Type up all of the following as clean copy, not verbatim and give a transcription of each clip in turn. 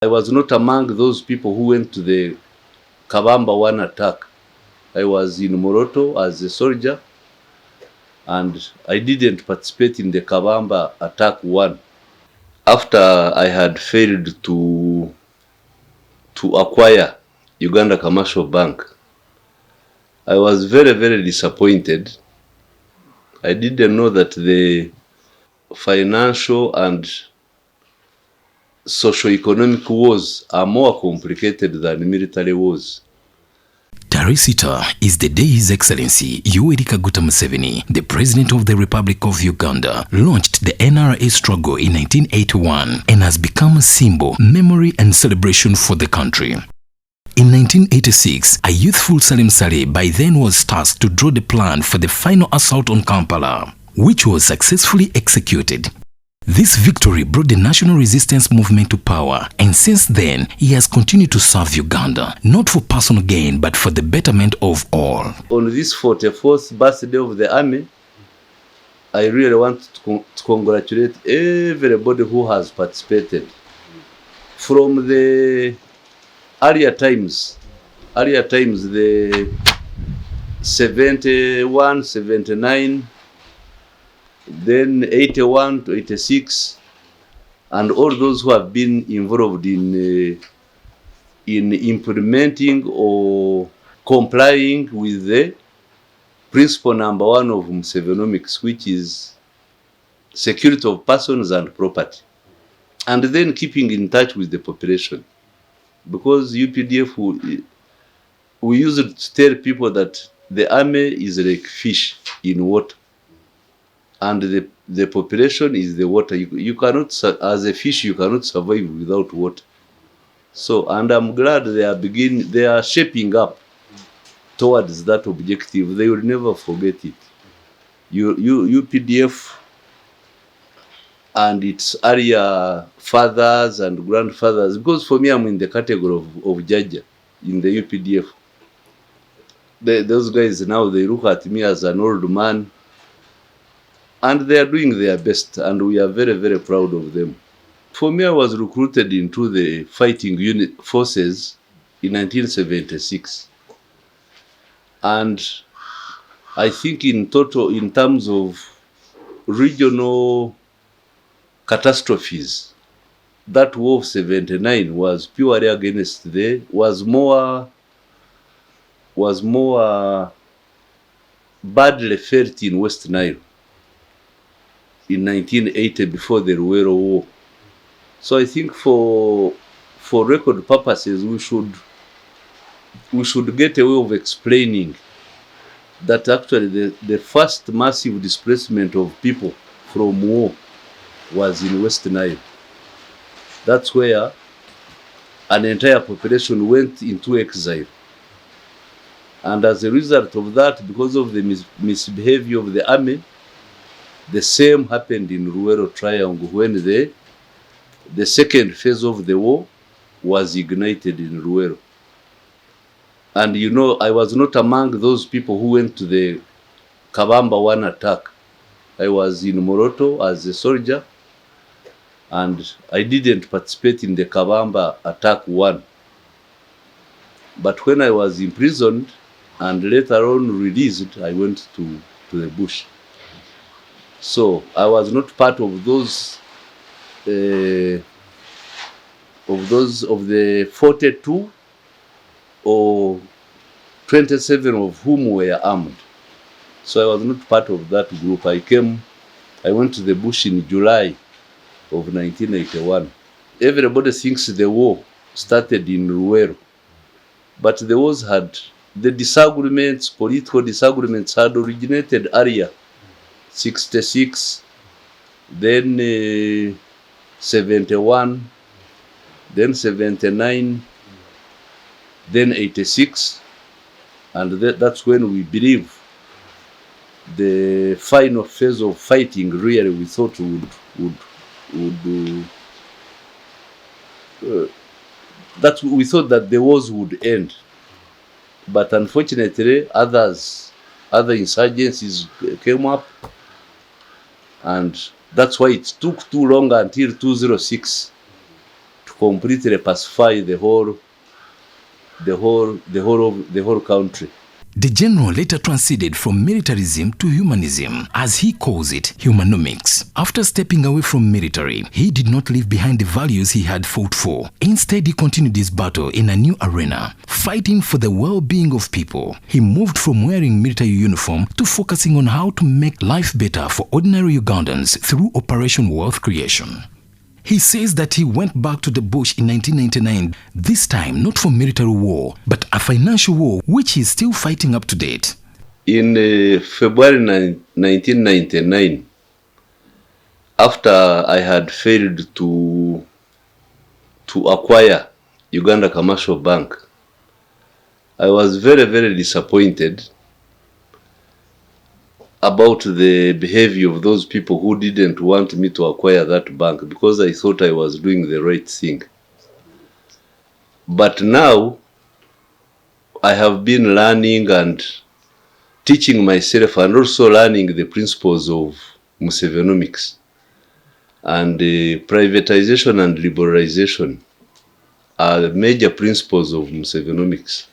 I was not among those people who went to the Kabamba 1 attack. I was in Moroto as a soldier, and I didn't participate in the Kabamba attack 1. After I had failed to acquire Uganda Commercial Bank, I was very, very disappointed. I didn't know that the financial and socio-economic wars are more complicated than military wars. Tarisita is the day His Excellency Yoweri Kaguta Museveni, the President of the Republic of Uganda, launched the NRA struggle in 1981 and has become a symbol, memory and celebration for the country. In 1986, a youthful Salim Saleh by then was tasked to draw the plan for the final assault on Kampala, which was successfully executed. This victory brought the national resistance movement to power, and since then, he has continued to serve Uganda, not for personal gain, but for the betterment of all. On this 44th birthday of the army, I really want to congratulate everybody who has participated. From the earlier times, the 71, 79, then 81 to 86, and all those who have been involved in implementing or complying with the principle number 1 of humanomics, which is security of persons and property, and then keeping in touch with the population. Because UPDF, we used to tell people that the army is like fish in water, and the population is the water. You cannot, as a fish, you cannot survive without water. So, and I'm glad they are shaping up towards that objective. They will never forget it. UPDF and its earlier fathers and grandfathers, because for me, I'm in the category of Jaja in the UPDF. Those guys now, they look at me as an old man, and they are doing their best, and we are very, very proud of them. For me, I was recruited into the fighting unit forces in 1976. And I think in total, in terms of regional catastrophes, that war of 79 was purely against was more badly felt in West Nile in 1980 before the Ruwero War. So I think for record purposes, we should get a way of explaining that actually the first massive displacement of people from war was in West Nile. That's where an entire population went into exile. And as a result of that, because of the misbehavior of the army, the same happened in Ruwero Triangle when the second phase of the war was ignited in Ruwero. And you know, I was not among those people who went to the Kabamba 1 attack. I was in Moroto as a soldier, and I didn't participate in the Kabamba attack 1. But when I was imprisoned and later on released, I went to the bush. So I was not part of those of the 42 or 27 of whom were armed. So I was not part of that group. I went to the bush in July of 1981. Everybody thinks the war started in Ruwero, but the disagreements, political disagreements had originated earlier. 66, then 71, then 79, then 86, and that's when we believe the final phase of fighting really we thought we thought that the wars would end, but unfortunately other insurgencies came up, and that's why it took too long until 2006 to completely pacify the whole country. The general later transited from militarism to humanism, as he calls it, humanomics. After stepping away from military, he did not leave behind the values he had fought for. Instead, he continued his battle in a new arena, fighting for the well-being of people. He moved from wearing military uniform to focusing on how to make life better for ordinary Ugandans through Operation Wealth Creation. He says that he went back to the bush in 1999, this time not for military war, but a financial war which he is still fighting up to date. In February 1999, after I had failed to acquire Uganda Commercial Bank, I was very, very disappointed about the behavior of those people who didn't want me to acquire that bank, because I thought I was doing the right thing. But now I have been learning and teaching myself, and also learning the principles of humanomics. And privatization and liberalization are the major principles of humanomics.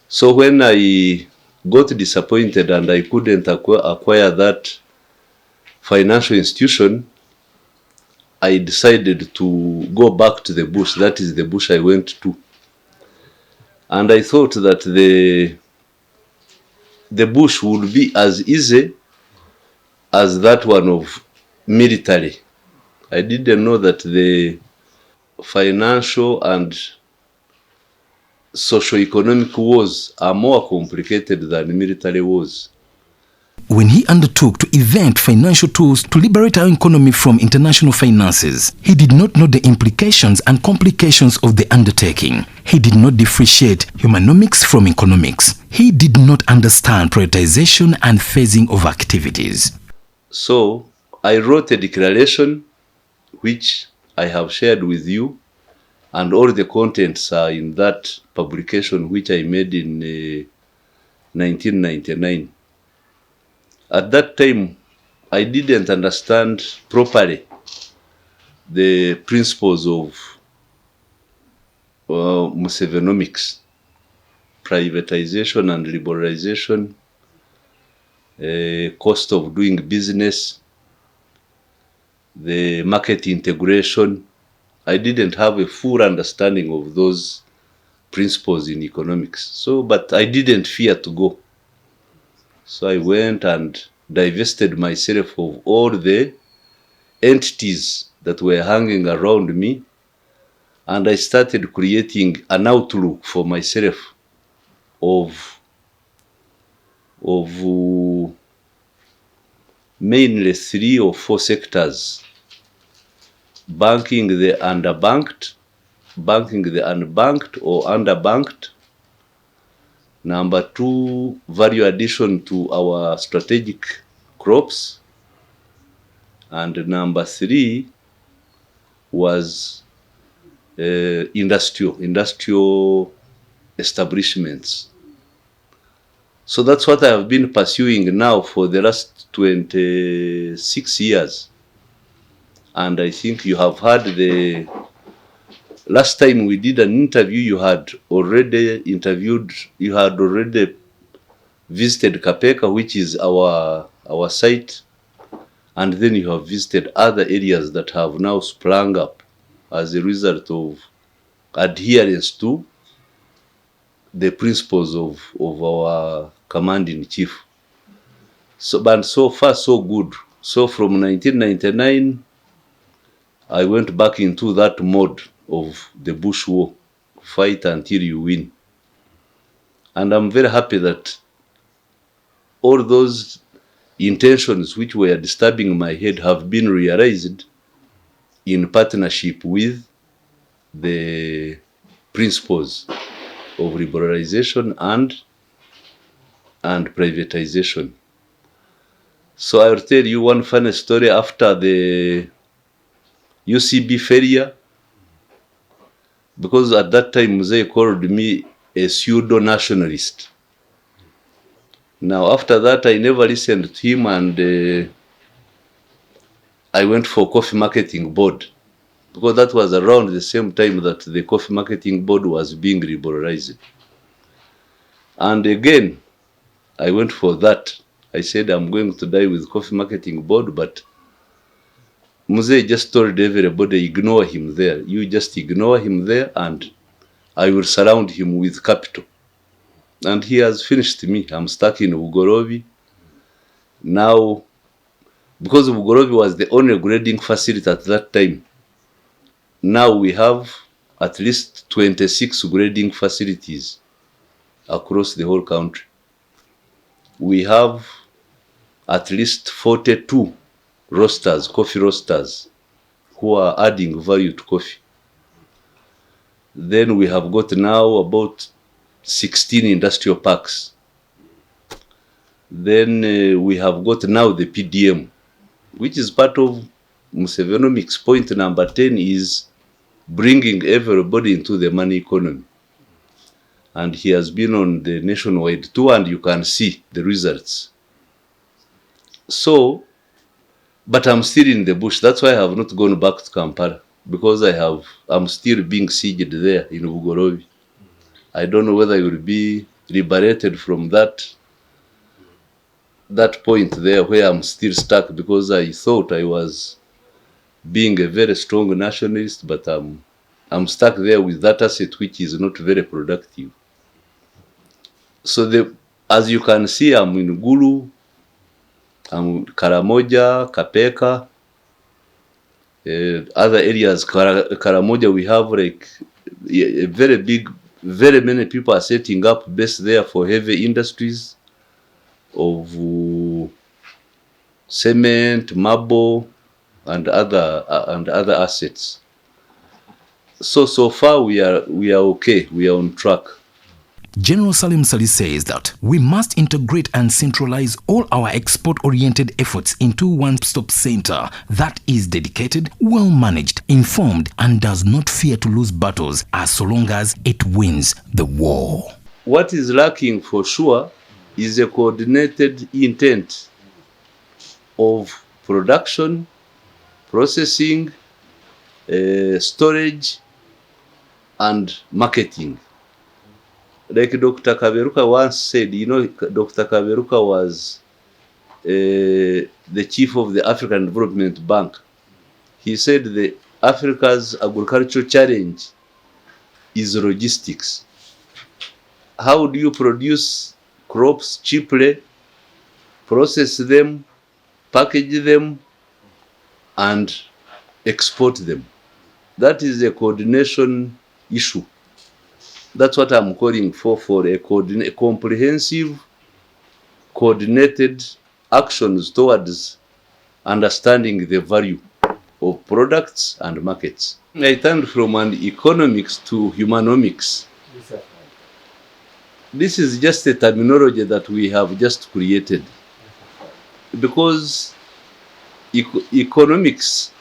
So when I got disappointed and I couldn't acquire that financial institution, I decided to go back to the bush. That is the bush I went to. And I thought that the bush would be as easy as that one of military. I didn't know that the financial and socio-economic wars are more complicated than military wars. When he undertook to invent financial tools to liberate our economy from international finances, he did not know the implications and complications of the undertaking. He did not differentiate humanomics from economics. He did not understand prioritization and phasing of activities. So I wrote a declaration which I have shared with you, and all the contents are in that publication which I made in 1999. At that time, I didn't understand properly the principles of humanomics, privatization and liberalization, cost of doing business, the market integration. I didn't have a full understanding of those principles in economics. So, but I didn't fear to go. So I went and divested myself of all the entities that were hanging around me, and I started creating an outlook for myself of mainly 3 or 4 sectors: banking the underbanked, banking the unbanked or underbanked. Number 2, value addition to our strategic crops. And number 3 was industrial establishments. So that's what I have been pursuing now for the last 26 years. And I think you have heard the last time we did an interview, you had already visited Kapeka, which is our site, and then you have visited other areas that have now sprung up as a result of adherence to the principles of our command-in-chief. So, but so far so good. So from 1999, I went back into that mode of the bush war, fight until you win. And I'm very happy that all those intentions which were disturbing my head have been realized in partnership with the principles of liberalization and privatization. So I'll tell you one funny story. After the UCB failure, because at that time Mzee called me a pseudo-nationalist. Now after that I never listened to him, and I went for coffee marketing board. because that was around the same time that the Coffee Marketing Board was being liberalized. And again, I went for that. I said, I'm going to die with Coffee Marketing Board, but Mzee just told everybody, ignore him there. You just ignore him there, and I will surround him with capital. And he has finished me. I'm stuck in Bugorovi. Now, because Bugorovi was the only grading facility at that time, now we have at least 26 grading facilities across the whole country. We have at least 42 roasters, coffee roasters, who are adding value to coffee. Then we have got now about 16 industrial parks. Then we have got now the PDM, which is part of Musevenomics. Point number 10 is bringing everybody into the money economy. And he has been on the nationwide tour, and you can see the results. So, but I'm still in the bush. That's why I have not gone back to Kampala, because I'm still being sieged there in Bugorovi. I don't know whether I will be liberated from that point there where I'm still stuck, because I thought I was being a very strong nationalist, but I'm stuck there with that asset which is not very productive. So as you can see, I'm in Gulu, I'm Karamoja, Kapeka, other areas. Karamoja, we have like a very big, very many people are setting up base there for heavy industries of cement, marble, and other assets. So far we are okay. We are on track. General Salim Saleh says that we must integrate and centralize all our export-oriented efforts into one-stop center that is dedicated, well-managed, informed, and does not fear to lose battles as so long as it wins the war. What is lacking for sure is a coordinated intent of production, processing, storage, and marketing. Like Dr. Kaberuka once said, Dr. Kaberuka was the chief of the African Development Bank. He said the Africa's agricultural challenge is logistics. How do you produce crops cheaply, process them, package them, and export them? That is a coordination issue. That's what I'm calling for a comprehensive, coordinated actions towards understanding the value of products and markets. I turned from an economics to humanomics. This is just a terminology that we have just created, because economics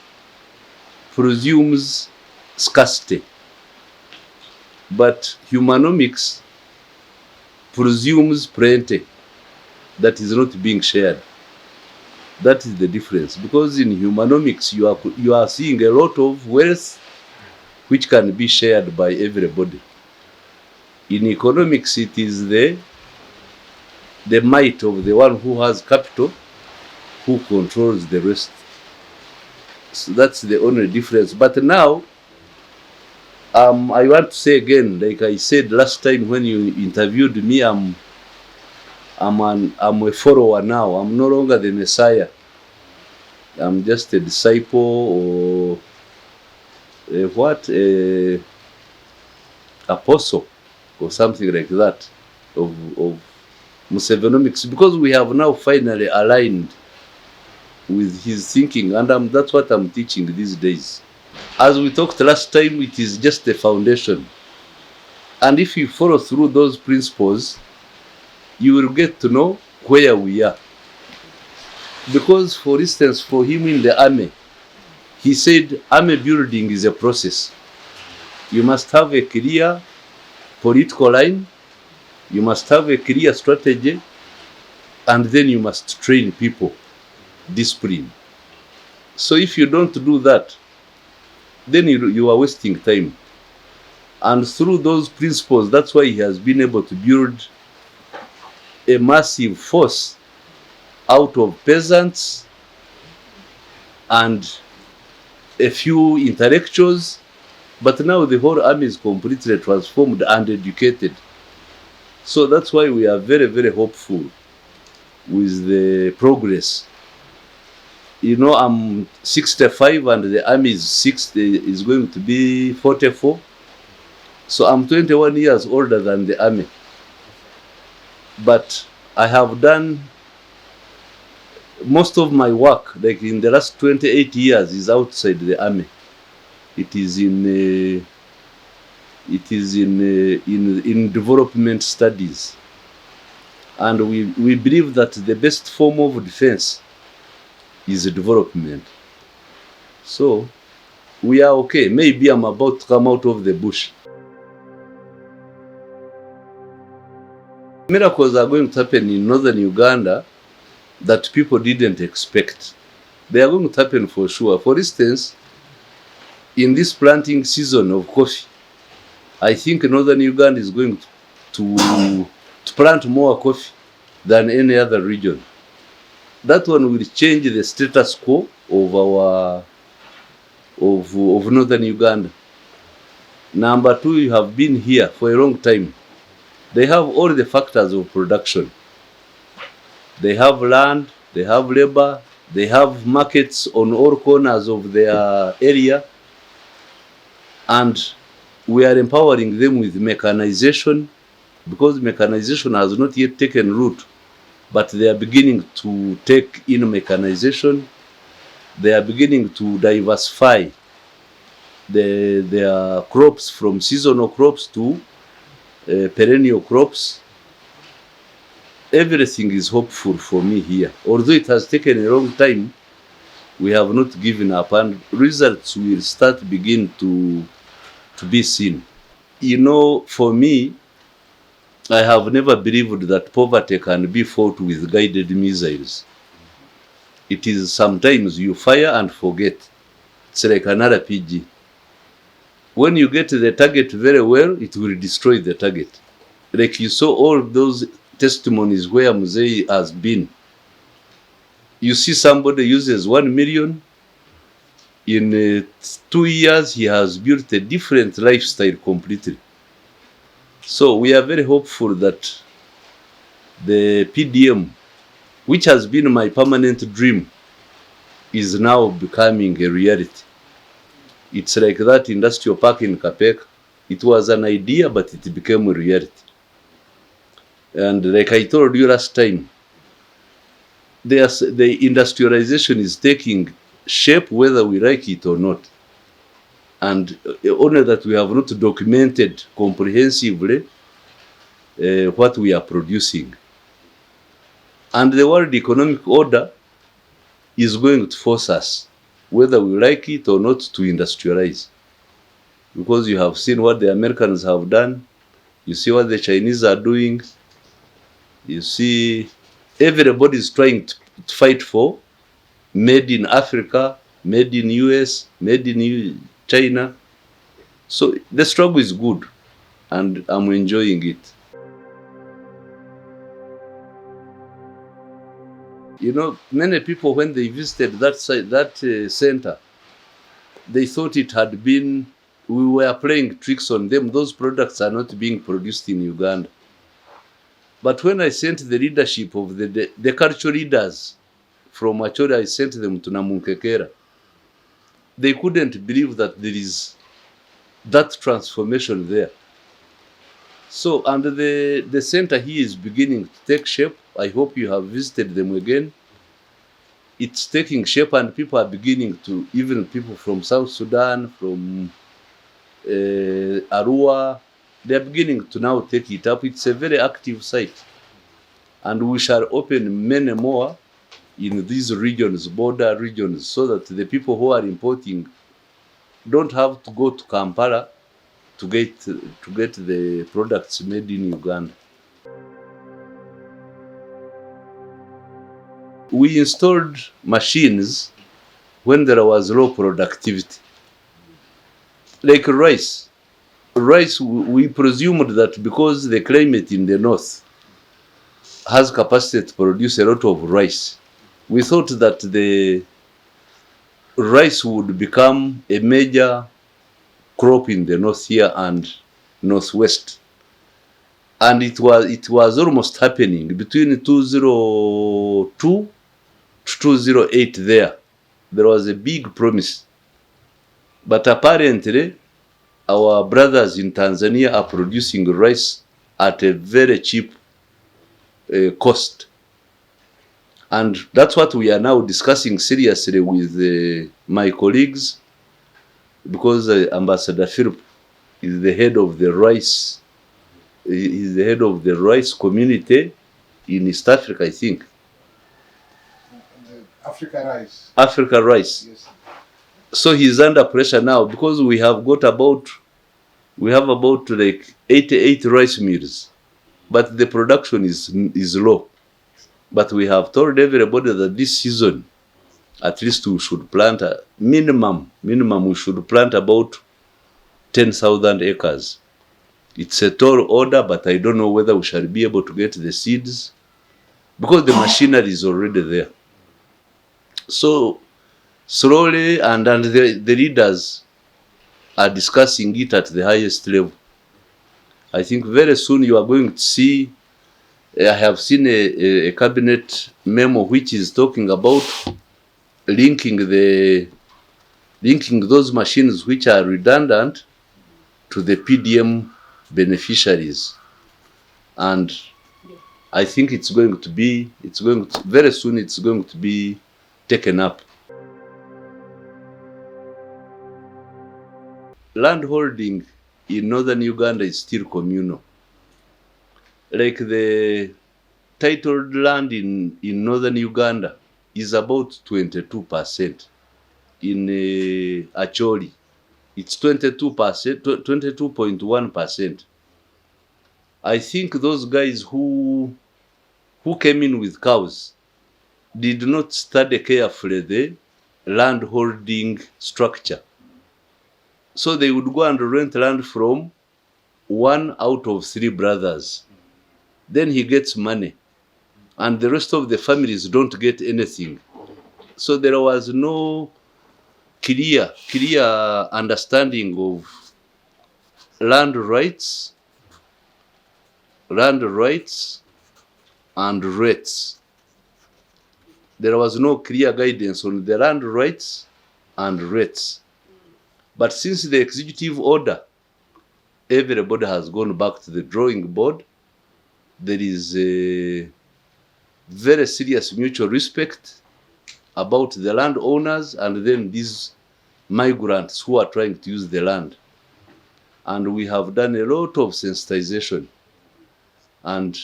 presumes scarcity, but humanomics presumes plenty that is not being shared. That is the difference, because in humanomics you are seeing a lot of wealth which can be shared by everybody. In economics, it is the might of the one who has capital who controls the rest. So that's the only difference. But now, I want to say again, like I said last time when you interviewed me, I'm a follower now. I'm no longer the Messiah. I'm just a disciple, or apostle, or something like that, of Musevenomics, because we have now finally aligned with his thinking, and that's what I'm teaching these days. As we talked last time, it is just a foundation. And if you follow through those principles, you will get to know where we are. Because, for instance, for him in the army, he said army building is a process. You must have a clear political line, you must have a clear strategy, and then you must train people, discipline. So if you don't do that, then you are wasting time. And through those principles, that's why he has been able to build a massive force out of peasants and a few intellectuals. But now the whole army is completely transformed and educated. So that's why we are very, very hopeful with the progress. You know, I'm 65 and the army is 60, is going to be 44. So I'm 21 years older than the army. But I have done most of my work, like in the last 28 years, is outside the army. It is in development studies, and we believe that the best form of defense is development. So we are okay. Maybe I'm about to come out of the bush. Miracles are going to happen in northern Uganda that people didn't expect. They are going to happen for sure. For instance, in this planting season of coffee, I think northern Uganda is going to plant more coffee than any other region. That one will change the status quo of our of northern Uganda. Number two, you have been here for a long time. They have all the factors of production. They have land, they have labor, they have markets on all corners of their area, and we are empowering them with mechanization, because mechanization has not yet taken root, but they are beginning to take in mechanization. They are beginning to diversify their crops from seasonal crops to perennial crops. Everything is hopeful for me here. Although it has taken a long time, we have not given up, and results will begin to be seen. You know, for me, I have never believed that poverty can be fought with guided missiles. It is sometimes you fire and forget. It's like an RPG. When you get the target very well, it will destroy the target. Like you saw all those testimonies where Mzee has been. You see somebody uses 1 million. In 2 years, he has built a different lifestyle completely. So we are very hopeful that the PDM, which has been my permanent dream, is now becoming a reality. It's like that industrial park in Kapek. It was an idea, but it became a reality. And like I told you last time, the industrialization is taking shape whether we like it or not. And only that we have not documented comprehensively what we are producing. And the World Economic Order is going to force us, whether we like it or not, to industrialize. Because you have seen what the Americans have done, you see what the Chinese are doing, you see everybody is trying to fight for made in Africa, made in US, made in China. So the struggle is good, and I'm enjoying it. You know, many people, when they visited that center, they thought it had been, we were playing tricks on them. Those products are not being produced in Uganda. But when I sent the leadership of the cultural leaders from Acholi, I sent them to Namunkekera. They couldn't believe that there is that transformation there. So, and the center here is beginning to take shape. I hope you have visited them again. It's taking shape, and people are beginning to, even people from South Sudan, from Arua, they are beginning to now take it up. It's a very active site. And we shall open many more in these regions, border regions, so that the people who are importing don't have to go to Kampala to get the products made in Uganda. We installed machines when there was low productivity. Like rice. Rice, we presumed that because the climate in the north has capacity to produce a lot of rice, we thought that the rice would become a major crop in the north here and northwest. And it was almost happening between 2002 to 2008 there. There was a big promise. But apparently, our brothers in Tanzania are producing rice at a very cheap cost. And that's what we are now discussing seriously with my colleagues, because Ambassador Philip is the head of the rice. He's the head of the rice community in East Africa, I think. Africa Rice. Africa Rice. Yes. So he's under pressure now because we have about like 88 rice mills, but the production is low. But we have told everybody that this season, at least we should plant a minimum we should plant about 10,000 acres. It's a tall order, but I don't know whether we shall be able to get the seeds because the machinery is already there. So slowly, and the leaders are discussing it at the highest level. I think very soon you are going to see, I have seen a cabinet memo which is talking about linking those machines which are redundant to the PDM beneficiaries. And I think very soon it's going to be taken up. Land holding in northern Uganda is still communal. Like the titled land in northern Uganda is about 22%. In Acholi, it's 22%, 22.1%. I think those guys who came in with cows did not study carefully the land holding structure. So they would go and rent land from one out of three brothers. Then he gets money, and the rest of the families don't get anything. So there was no clear understanding of land rights and rates. There was no clear guidance on the land rights and rates. But since the executive order, everybody has gone back to the drawing board. There is a very serious mutual respect about the landowners and then these migrants who are trying to use the land. And we have done a lot of sensitization. And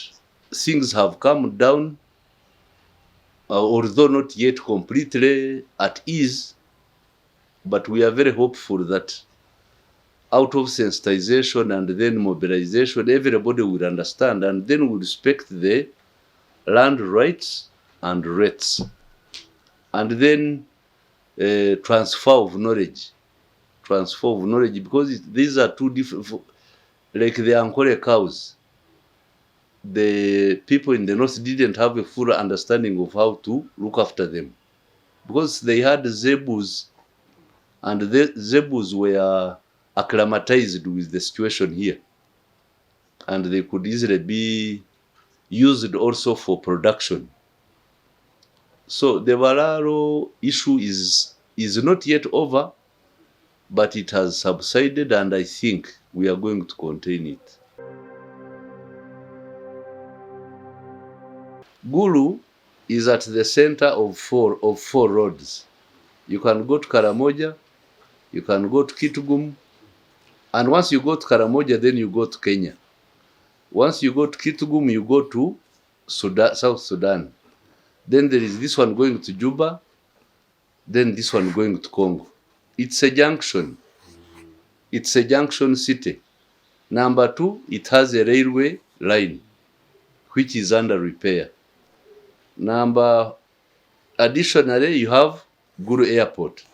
things have come down, although not yet completely at ease, but we are very hopeful that out of sensitization and then mobilization, everybody will understand and then will respect the land rights and rates. And then transfer of knowledge, because these are two different, like the Ankole cows. The people in the north didn't have a full understanding of how to look after them because they had zebus, and the zebus were acclimatized with the situation here, and they could easily be used also for production. So the Walaro issue is not yet over, but it has subsided, and I think we are going to contain it. Gulu is at the center of four roads. You can go to Karamoja, you can go to Kitgum, and once you go to Karamoja, then you go to Kenya. Once you go to Kitgum, you go to South Sudan. Then there is this one going to Juba, then this one going to Congo. It's a junction. It's a junction city. Number two, it has a railway line, which is under repair. Additionally, you have Gulu Airport,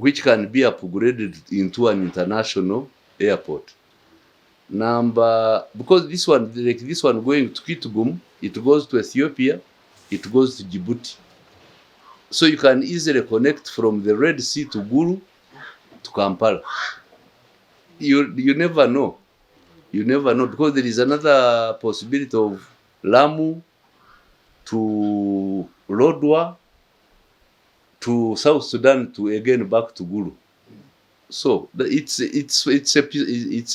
which can be upgraded into an international airport. Because this one, like this one going to Kitgum, it goes to Ethiopia, it goes to Djibouti. So you can easily connect from the Red Sea to Gulu to Kampala. You never know. You never know, because there is another possibility of Lamu to Lodwar to South Sudan to again back to Gulu. So it's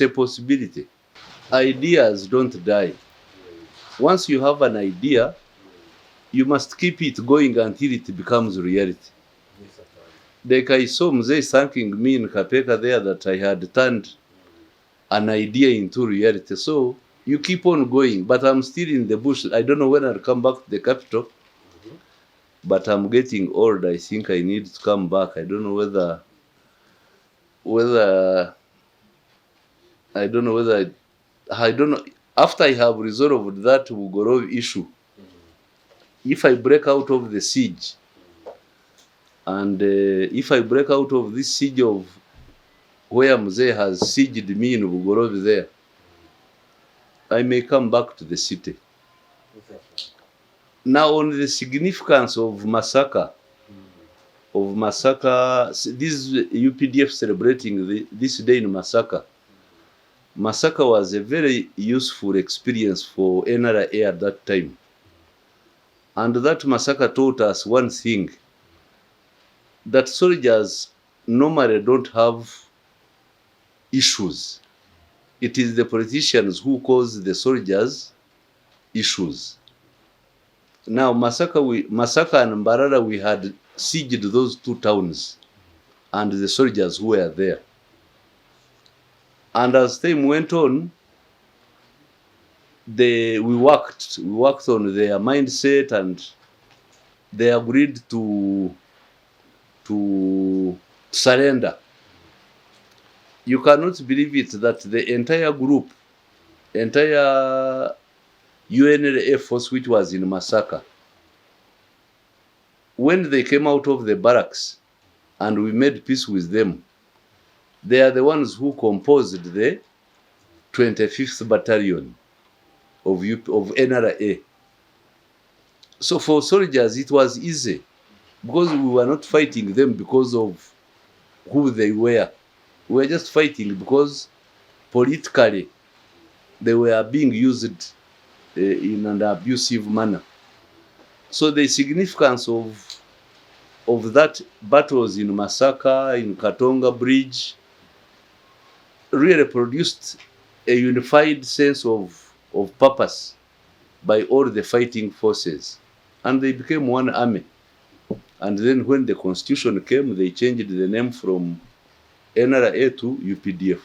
a possibility. Ideas don't die. Once you have an idea, you must keep it going until it becomes reality. Like I saw Mzee thanking me in Kapeka there that I had turned an idea into reality. So you keep on going, but I'm still in the bush. I don't know when I'll come back to the capital, but I'm getting old. I think I need to come back. I don't know whether I don't know. After I have resolved that Bugorov issue, if I break out of the siege, and if I break out of this siege of where Mzee has sieged me in Bugorov there, I may come back to the city. Now, on the significance of Masaka, this UPDF celebrating this day in Masaka. Masaka was a very useful experience for NRA at that time. And that Masaka taught us one thing, that soldiers normally don't have issues. It is the politicians who cause the soldiers issues. Now, Masaka and Mbarara, we had sieged those two towns and the soldiers who were there. And as time went on, we worked on their mindset, and they agreed to surrender. You cannot believe it that the entire group, entire UNLA force which was in Masaka, when they came out of the barracks and we made peace with them, they are the ones who composed the 25th Battalion of NRA. So for soldiers, it was easy, because we were not fighting them because of who they were. We were just fighting because politically they were being used in an abusive manner. So the significance of that battles in Masaka, in Katonga Bridge, really produced a unified sense of purpose by all the fighting forces. And they became one army. And then when the constitution came, they changed the name from NRA to UPDF.